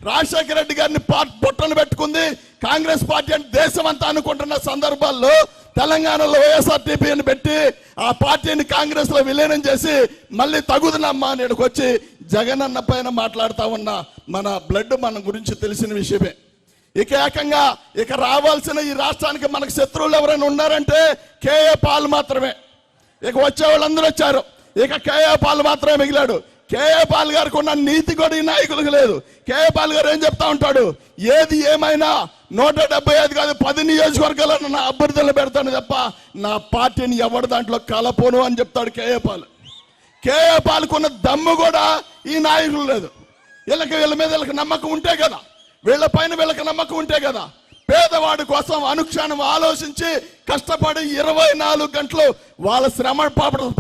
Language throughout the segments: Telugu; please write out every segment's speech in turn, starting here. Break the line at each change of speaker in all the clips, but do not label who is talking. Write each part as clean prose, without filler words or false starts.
రాజశేఖర రెడ్డి గారిని పొట్టలు పెట్టుకుంది కాంగ్రెస్ పార్టీ అని దేశం అంతా అనుకుంటున్న సందర్భాల్లో తెలంగాణలో వైఎస్ఆర్టీపీని పెట్టి ఆ పార్టీని కాంగ్రెస్ లో విలీనం చేసి మళ్ళీ తగుదనమ్మా అని వచ్చి జగన్ అన్న పైన మాట్లాడుతా ఉన్న మన బ్లడ్ మన గురించి తెలిసిన విషయమే. ఇక ఏకంగా ఇక రావాల్సిన ఈ రాష్ట్రానికి మనకు శత్రువులు ఎవరైనా ఉన్నారంటే కేఏ పాల్ మాత్రమే. ఇక వచ్చే వాళ్ళందరూ వచ్చారు, ఇక కేఏ పాల్ మాత్రమే మిగిలాడు. కేఏ పాల్ గారికి ఉన్న నీతి కూడా ఈ నాయకులకు లేదు. కేఏ పాల్ గారు ఏం చెప్తా ఉంటాడు, ఏది ఏమైనా 175 కాదు 10 నియోజకవర్గాలను నా అభ్యర్థులను పెడతాను తప్ప నా పార్టీని ఎవరి దాంట్లో కలపోను అని చెప్తాడు కేఏ పాల్. కేఏ పాల్కున్న దమ్ము కూడా ఈ నాయకులు లేదు. వీళ్ళ మీద వీళ్ళకి నమ్మకం ఉంటే కదా, వీళ్ళ పైన వీళ్ళకి నమ్మకం ఉంటే కదా పేదవాడి కోసం అనుక్షణం ఆలోచించి కష్టపడి 24 గంటలు వాళ్ళ శ్రమ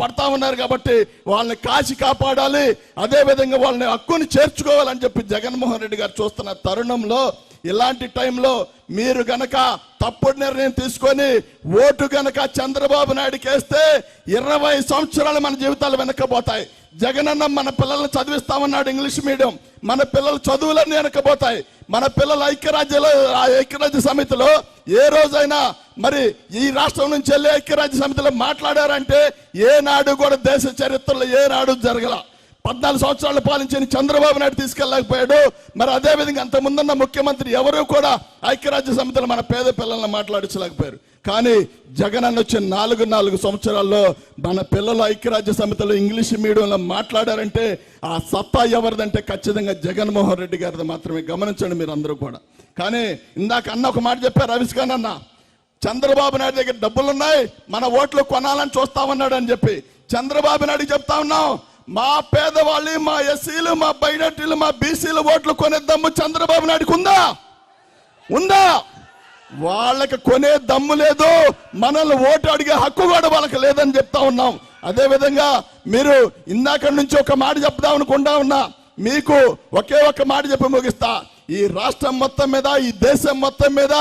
పడతా ఉన్నారు కాబట్టి వాళ్ళని కాచి కాపాడాలి, అదేవిధంగా వాళ్ళని హక్కుని చేర్చుకోవాలని చెప్పి జగన్మోహన్ రెడ్డి గారు చూస్తున్న తరుణంలో ఇలాంటి టైంలో మీరు గనక తప్పుడు నిర్ణయం తీసుకొని ఓటు గనక చంద్రబాబు నాయుడుకి వేస్తే 20 సంవత్సరాలు మన జీవితాలు వెనక్కపోతాయి. జగనన్న మన పిల్లల్ని చదివిస్తామన్నాడు ఇంగ్లీష్ మీడియం, మన పిల్లల చదువులన్నీ వెనకపోతాయి. మన పిల్లల ఐక్యరాజ్య సమితిలో ఏ రోజైనా మరి ఈ రాష్ట్రం నుంచి వెళ్ళి ఐక్యరాజ్య సమితిలో మాట్లాడారంటే ఏనాడు కూడా దేశ చరిత్రలో ఏనాడు జరగల. 14 సంవత్సరాలు పాలించిన చంద్రబాబు నాయుడు తీసుకెళ్ళలేకపోయాడు. మరి అదేవిధంగా అంత ముందున్న ముఖ్యమంత్రి ఎవరు కూడా ఐక్యరాజ్య సమితిలో మన పేద పిల్లల్ని మాట్లాడించలేకపోయారు. కానీ జగన్ అన్న వచ్చిన 4 సంవత్సరాల్లో మన పిల్లలు ఐక్యరాజ్య సమితిలో ఇంగ్లీష్ మీడియంలో మాట్లాడారంటే ఆ సత్తా ఎవరిదంటే ఖచ్చితంగా జగన్మోహన్ రెడ్డి గారిది మాత్రమే. గమనించండి మీరు అందరూ కూడా. కానీ ఇందాక అన్న ఒక మాట చెప్పారు, రవిశ్ ఖాన్ అన్న, చంద్రబాబు నాయుడు దగ్గర డబ్బులున్నాయి మన ఓట్లు కొనాలని చూస్తామన్నాడు అని చెప్పి చంద్రబాబు నాయుడు చెప్తా ఉన్నాం, మా పేదవాళ్ళు, మా ఎస్సీలు, మా మైనార్టీలు, మా బీసీలు ఓట్లు కొనే దమ్ము చంద్రబాబు నాయుడుకు ఉందా? వాళ్ళకి కొనే దమ్ము లేదు, మనల్ని ఓటు అడిగే హక్కు కూడా వాళ్ళకి లేదని చెప్తా ఉన్నాం. అదేవిధంగా మీరు ఇందాక నుంచి ఒక మాట చెప్దాం అనుకుంటా ఉన్నా, మీకు ఒకే ఒక మాట చెప్పి ముగిస్తా. ఈ రాష్ట్రం మొత్తం మీద, ఈ దేశం మొత్తం మీద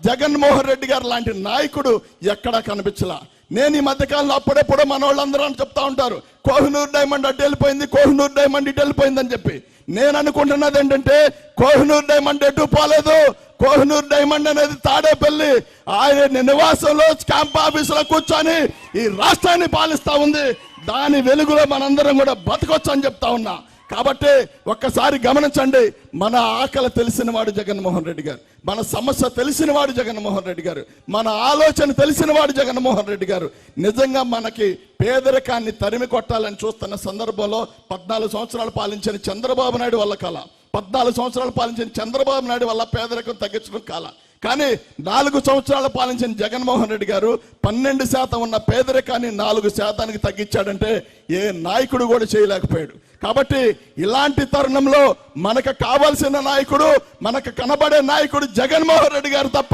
జగన్మోహన్ రెడ్డి గారు లాంటి నాయకుడు ఎక్కడా కనిపించలా. నేను ఈ మధ్యకాలంలో అప్పుడెప్పుడు మన వాళ్ళందరూ అని చెప్తా ఉంటారు, కోహినూర్ డైమండ్ అడ్డు వెళ్ళిపోయింది, కోహినూర్ డైమండ్ ఇటు వెళ్ళిపోయింది అని చెప్పి. నేను అనుకుంటున్నది ఏంటంటే కోహినూర్ డైమండ్ ఎటు పోలేదు. కోహినూర్ డైమండ్ అనేది తాడేపల్లి ఆయన నివాసంలో క్యాంప్ ఆఫీసులో కూర్చొని ఈ రాష్ట్రాన్ని పాలిస్తా ఉంది. దాని వెలుగులో మనందరం కూడా బతకొచ్చు అని చెప్తా ఉన్నా. కాబట్టి ఒక్కసారి గమనించండి, మన ఆకలి తెలిసిన వాడు జగన్మోహన్ రెడ్డి గారు, మన సమస్య తెలిసిన వాడు జగన్మోహన్ రెడ్డి గారు, మన ఆలోచన తెలిసిన వాడు జగన్మోహన్ రెడ్డి గారు. నిజంగా మనకి పేదరికాన్ని తరిమి కొట్టాలని చూస్తున్న సందర్భంలో 14 సంవత్సరాలు పాలించిన చంద్రబాబు నాయుడు వల్ల కాల, 14 సంవత్సరాలు పాలించిన చంద్రబాబు నాయుడు వల్ల పేదరికం తగ్గించడం కాల. కానీ 4 సంవత్సరాలు పాలించిన జగన్మోహన్ రెడ్డి గారు 12% ఉన్న పేదరికాన్ని 4% తగ్గించాడంటే ఏ నాయకుడు కూడా చేయలేకపోయాడు. కాబట్టి ఇలాంటి తరుణంలో మనకు కావాల్సిన నాయకుడు, మనకు కనబడే నాయకుడు జగన్మోహన్ రెడ్డి గారు తప్ప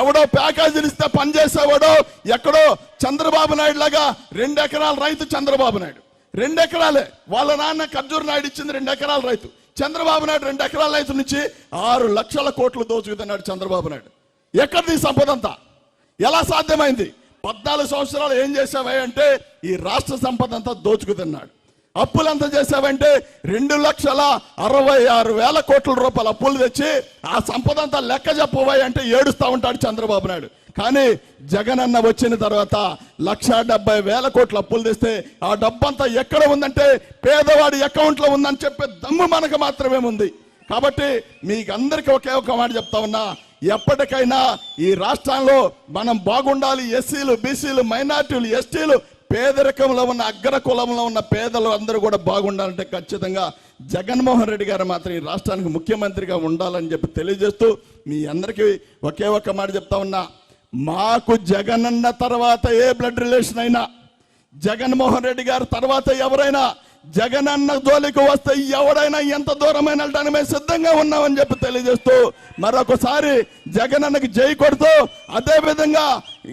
ఎవడో ప్యాకేజీలు ఇస్తే పనిచేసేవాడో ఎక్కడో చంద్రబాబు నాయుడు లాగా 2 ఎకరాల రైతు చంద్రబాబు నాయుడు, 2 ఎకరాలే. వాళ్ళ నాన్న ఖర్జూర్ నాయుడు ఇచ్చింది 2 ఎకరాల రైతు. చంద్రబాబు నాయుడు 2 ఎకరాల రైతు నుంచి 6 లక్షల కోట్లు దోచుకుతున్నాడు చంద్రబాబు నాయుడు. ఎక్కడిది సంపద అంతా? ఎలా సాధ్యమైంది? 14 సంవత్సరాలు ఏం చేసావే అంటే ఈ రాష్ట్ర సంపద అంతా దోచుకుతున్నాడు. అప్పులు ఎంత చేసావంటే 2,66,000 కోట్ల రూపాయలు అప్పులు తెచ్చి ఆ సంపద అంతా లెక్క చెప్పబోయి అంటే ఏడుస్తూ ఉంటాడు చంద్రబాబు నాయుడు. కానీ జగన్ అన్న వచ్చిన తర్వాత 1,70,000 కోట్ల అప్పులు తెస్తే ఆ డబ్బంతా ఎక్కడ ఉందంటే పేదవాడి అకౌంట్లో ఉందని చెప్పే దమ్ము మనకు మాత్రమే ఉంది. కాబట్టి మీకు అందరికీ ఒకే ఒక మాట చెప్తా ఉన్నా, ఎప్పటికైనా ఈ రాష్ట్రంలో మనం బాగుండాలి. ఎస్సీలు, బీసీలు, మైనార్టీలు, ఎస్టీలు, పేదరికంలో ఉన్న అగ్ర కులంలో ఉన్న పేదలు అందరూ కూడా బాగుండాలంటే ఖచ్చితంగా జగన్మోహన్ రెడ్డి గారు మాత్రం ఈ రాష్ట్రానికి ముఖ్యమంత్రిగా ఉండాలని చెప్పి తెలియజేస్తూ మీ అందరికీ ఒకే ఒక్క మాట చెప్తా ఉన్నా, మాకు జగనన్న తర్వాత ఏ బ్లడ్ రిలేషన్ అయినా, జగన్మోహన్ రెడ్డి గారు తర్వాత ఎవరైనా జగనన్న జోలికి వస్తే ఎవడైనా ఎంత దూరమైన వెళ్ళడానికి మేము సిద్ధంగా ఉన్నామని చెప్పి తెలియజేస్తూ మరొకసారి జగనన్నకి జై కొడుతూ, అదేవిధంగా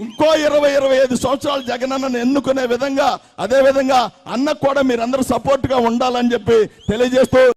ఇంకో 20-25 సంవత్సరాలు జగనన్నను ఎన్నుకునే విధంగా, అదేవిధంగా అన్నకు కూడా మీరందరూ సపోర్ట్గా ఉండాలని చెప్పి తెలియజేస్తూ